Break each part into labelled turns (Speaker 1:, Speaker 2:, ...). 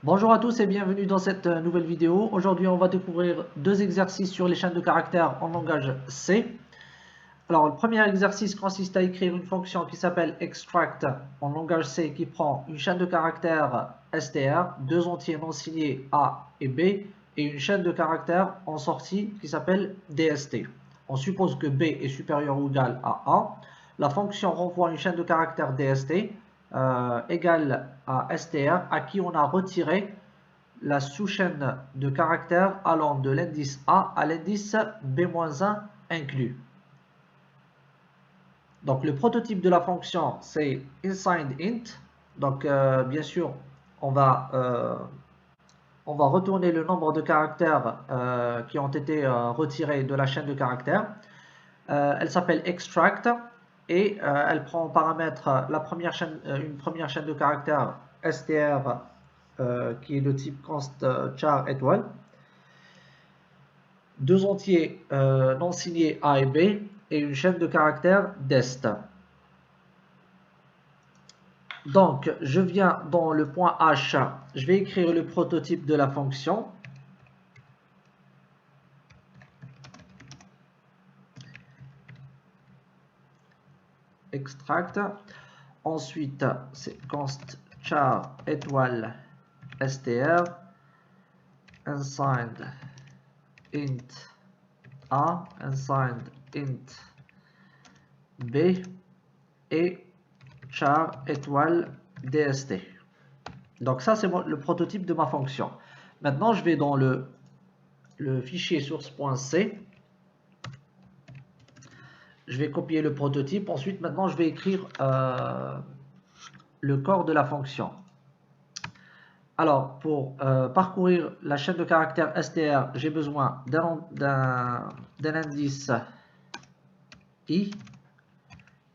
Speaker 1: Bonjour à tous et bienvenue dans cette nouvelle vidéo. Aujourd'hui, on va découvrir deux exercices sur les chaînes de caractères en langage C. Alors, le premier exercice consiste à écrire une fonction qui s'appelle extract en langage C qui prend une chaîne de caractères str, deux entiers non signés A et B et une chaîne de caractères en sortie qui s'appelle dst. On suppose que B est supérieur ou égal à A. La fonction renvoie une chaîne de caractères dst égale à str à qui on a retiré la sous-chaîne de caractères allant de l'indice A à l'indice B-1 inclus. Donc le prototype de la fonction c'est insigned_int. Donc bien sûr on va retourner le nombre de caractères qui ont été retirés de la chaîne de caractères. Elle s'appelle extract et elle prend en paramètre une première chaîne de caractères str qui est de type const char étoile, deux entiers non signés A et B et une chaîne de caractères dest. Donc, je viens dans le point H, je vais écrire le prototype de la fonction. Extract. Ensuite, c'est const char étoile str unsigned int A, unsigned int B et char étoile dst. Donc ça c'est le prototype de ma fonction. Maintenant je vais dans le fichier source.c. Je vais copier le prototype. Ensuite maintenant je vais écrire le corps de la fonction. Alors pour parcourir la chaîne de caractères str, j'ai besoin d'un indice i,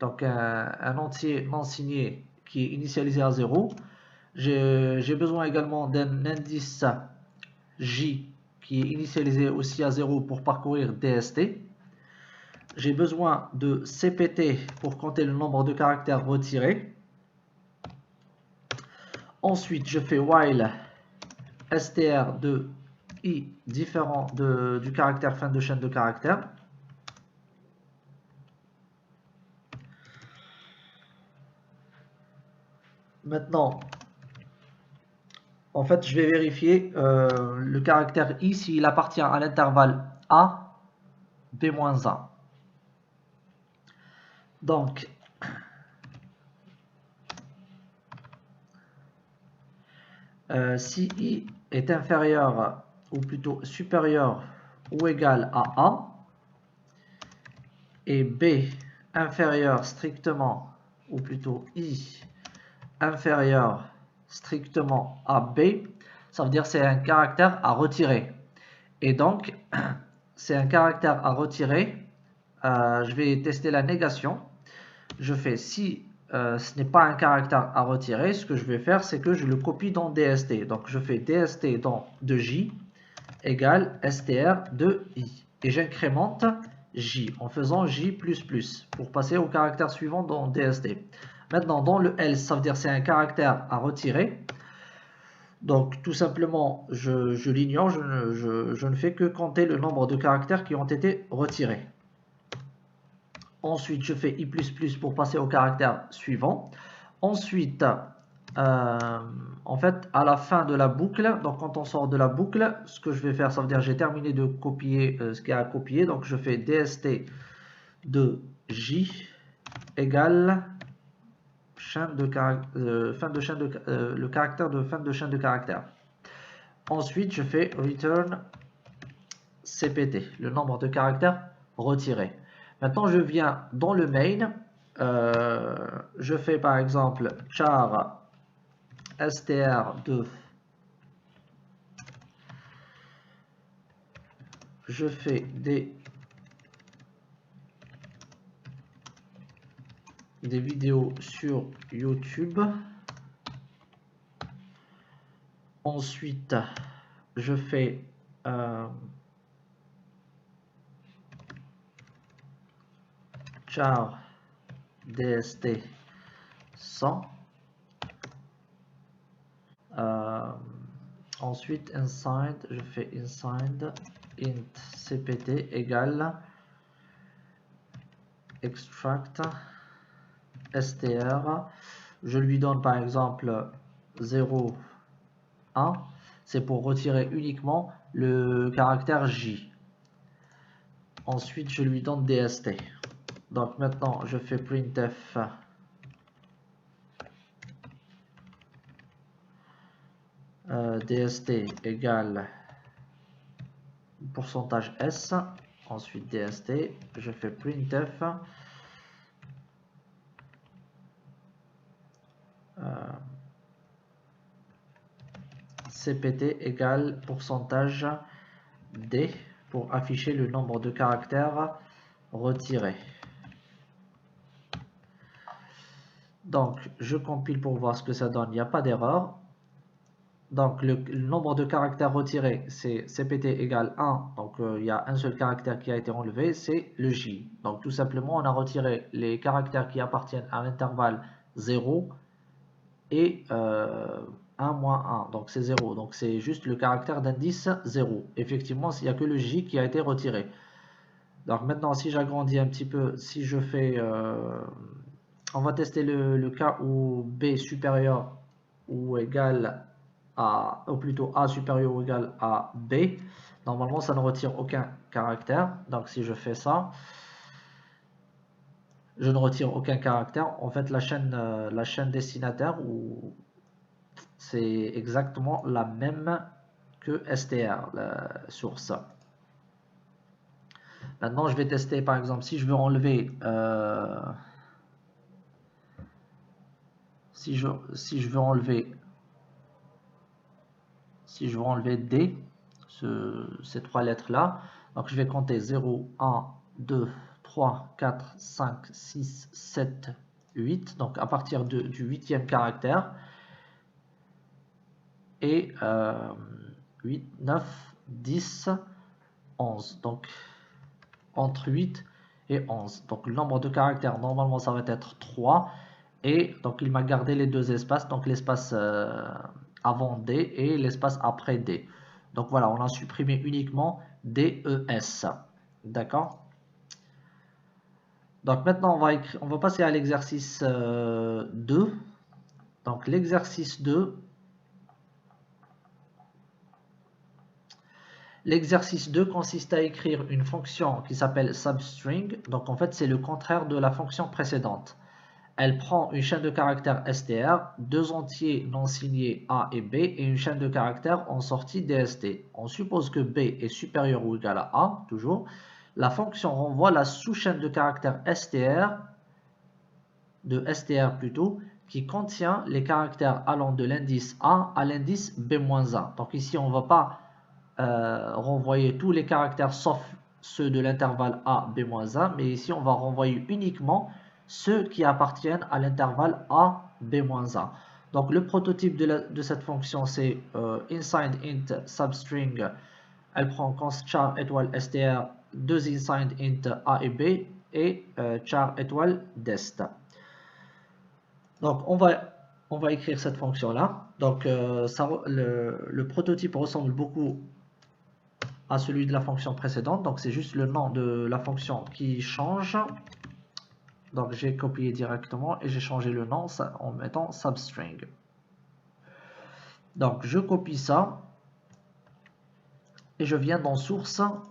Speaker 1: donc un entier non signé qui est initialisé à 0. J'ai besoin également d'un indice j qui est initialisé aussi à 0 pour parcourir dst. J'ai besoin de cpt pour compter le nombre de caractères retirés. Ensuite, je fais while str de i différent du caractère fin de chaîne de caractères. Maintenant, en fait, je vais vérifier le caractère i s'il appartient à l'intervalle a, b-1. Donc, si i est inférieur ou plutôt supérieur ou égal à a et b inférieur strictement ou plutôt i inférieur strictement à b, ça veut dire que c'est un caractère à retirer. Et donc, c'est un caractère à retirer. Je vais tester la négation. Je fais si ce n'est pas un caractère à retirer, ce que je vais faire, c'est que je le copie dans dst. Donc, je fais dst dans de j égale str de i. Et j'incrémente j en faisant j++ pour passer au caractère suivant dans dst. Maintenant, dans le else, ça veut dire que c'est un caractère à retirer. Donc, tout simplement, je l'ignore, je ne fais que compter le nombre de caractères qui ont été retirés. Ensuite, je fais i++ pour passer au caractère suivant. Ensuite, en fait, à la fin de la boucle, donc quand on sort de la boucle, ce que je vais faire, ça veut dire que j'ai terminé de copier ce qu'il y a à copier. Donc, je fais dst de j égale le caractère de fin de chaîne de caractère. Ensuite, je fais return cpt, le nombre de caractères retirés. Maintenant, je viens dans le main. Je fais par exemple char str de. Je fais des vidéos sur YouTube. Ensuite, je fais char dst 100. Ensuite, inside, je fais inside int cpt égale extract str. Je lui donne par exemple 0, 1. C'est pour retirer uniquement le caractère J. Ensuite, je lui donne dst. Donc maintenant, je fais printf dst égale pourcentage %s. Ensuite, dst, je fais printf cpt égale pourcentage %d pour afficher le nombre de caractères retirés. Donc, je compile pour voir ce que ça donne. Il n'y a pas d'erreur. Donc, le nombre de caractères retirés, c'est cpt égale 1. Donc, il y a un seul caractère qui a été enlevé, c'est le J. Donc, tout simplement, on a retiré les caractères qui appartiennent à l'intervalle 0 et 1 moins 1. Donc, c'est 0. Donc, c'est juste le caractère d'indice 0. Effectivement, il n'y a que le J qui a été retiré. Donc, maintenant, si j'agrandis un petit peu, si je fais... on va tester le cas où B supérieur ou égal à, ou plutôt A supérieur ou égal à B. Normalement, ça ne retire aucun caractère. Donc, si je fais ça, je ne retire aucun caractère. En fait, la chaîne destinataire, c'est exactement la même que str, la source. Maintenant, je vais tester, par exemple, si je veux enlever... si je veux enlever D, ces trois lettres là, donc je vais compter 0, 1, 2, 3, 4, 5, 6, 7, 8, donc à partir du 8e caractère, et 8, 9, 10, 11, donc entre 8 et 11. Donc le nombre de caractères, normalement ça va être 3, et donc il m'a gardé les deux espaces, donc l'espace avant D et l'espace après D. Donc voilà, on a supprimé uniquement DES. D'accord? Donc maintenant, on va passer à l'exercice 2. Donc l'exercice 2. L'exercice 2 consiste à écrire une fonction qui s'appelle substring. Donc en fait, c'est le contraire de la fonction précédente. Elle prend une chaîne de caractères str, deux entiers non signés A et B et une chaîne de caractères en sortie dst. On suppose que B est supérieur ou égal à A, toujours. La fonction renvoie la sous-chaîne de caractères str, qui contient les caractères allant de l'indice A à l'indice B-1. Donc ici, on ne va pas renvoyer tous les caractères sauf ceux de l'intervalle A, B-1, mais ici, on va renvoyer uniquement ceux qui appartiennent à l'intervalle A, B-1. Donc le prototype de cette fonction, c'est inside int substring. Elle prend const char étoile str, deux inside int A et B, et char étoile dest. Donc on va écrire cette fonction là. Donc le prototype ressemble beaucoup à celui de la fonction précédente. Donc c'est juste le nom de la fonction qui change. Donc j'ai copié directement et j'ai changé le nom en mettant substring. Donc je copie ça et je viens dans source.c.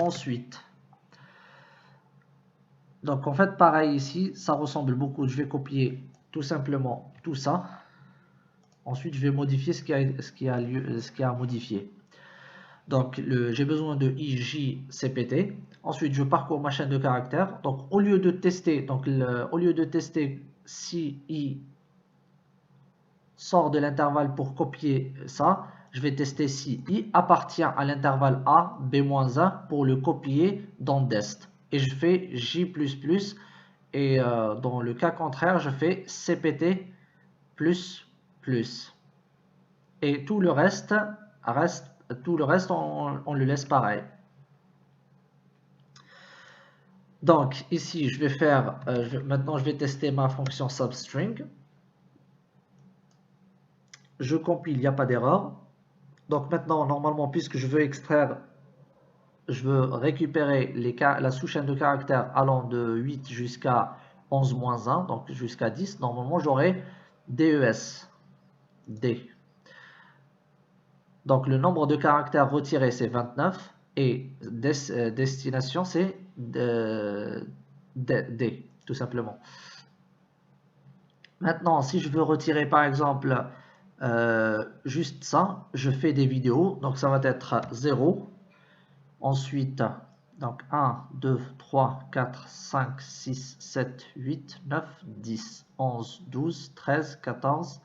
Speaker 1: Ensuite, donc en fait pareil ici, ça ressemble beaucoup. Je vais copier tout simplement tout ça. Ensuite je vais modifier ce qui a à modifier. Donc j'ai besoin de IJCPT. Ensuite je parcours ma chaîne de caractères. Donc au lieu de tester, si I sort de l'intervalle pour copier ça, je vais tester si I appartient à l'intervalle A, B-1 pour le copier dans dest. Et je fais J++, et dans le cas contraire, je fais CPT++. Et tout le reste, on le laisse pareil. Donc ici, je vais faire, maintenant je vais tester ma fonction substring. je compile, il n'y a pas d'erreur. Donc maintenant, normalement, puisque je veux extraire, je veux récupérer la sous-chaîne de caractères allant de 8 jusqu'à 11-1, donc jusqu'à 10, normalement j'aurai DES. D. Donc le nombre de caractères retirés c'est 29 et destination c'est D, tout simplement. Maintenant, si je veux retirer par exemple juste ça, je fais des vidéos, donc ça va être 0. Ensuite, donc 1, 2, 3, 4, 5, 6, 7, 8, 9, 10, 11, 12, 13, 14,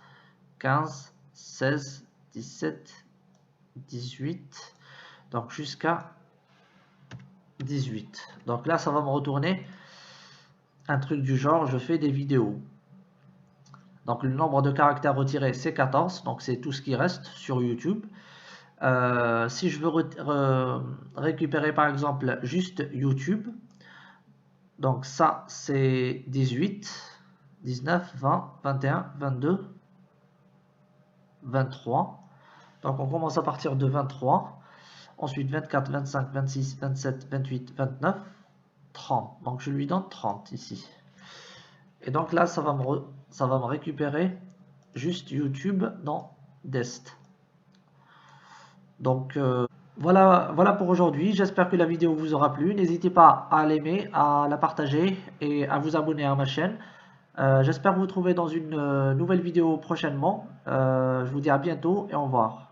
Speaker 1: 15, 16, 17, 18, donc jusqu'à 18. Donc là, ça va me retourner un truc du genre, je fais des vidéos. Donc le nombre de caractères retirés, c'est 14, donc c'est tout ce qui reste sur YouTube. Si je veux récupérer par exemple juste YouTube, donc ça c'est 18, 19, 20, 21, 22, 23. Donc on commence à partir de 23. Ensuite 24, 25, 26, 27, 28, 29, 30. Donc je lui donne 30 ici. Et donc là, ça va me récupérer juste YouTube dans Dest. Donc voilà pour aujourd'hui. J'espère que la vidéo vous aura plu. N'hésitez pas à l'aimer, à la partager et à vous abonner à ma chaîne. J'espère vous retrouver dans une nouvelle vidéo prochainement. Je vous dis à bientôt et au revoir.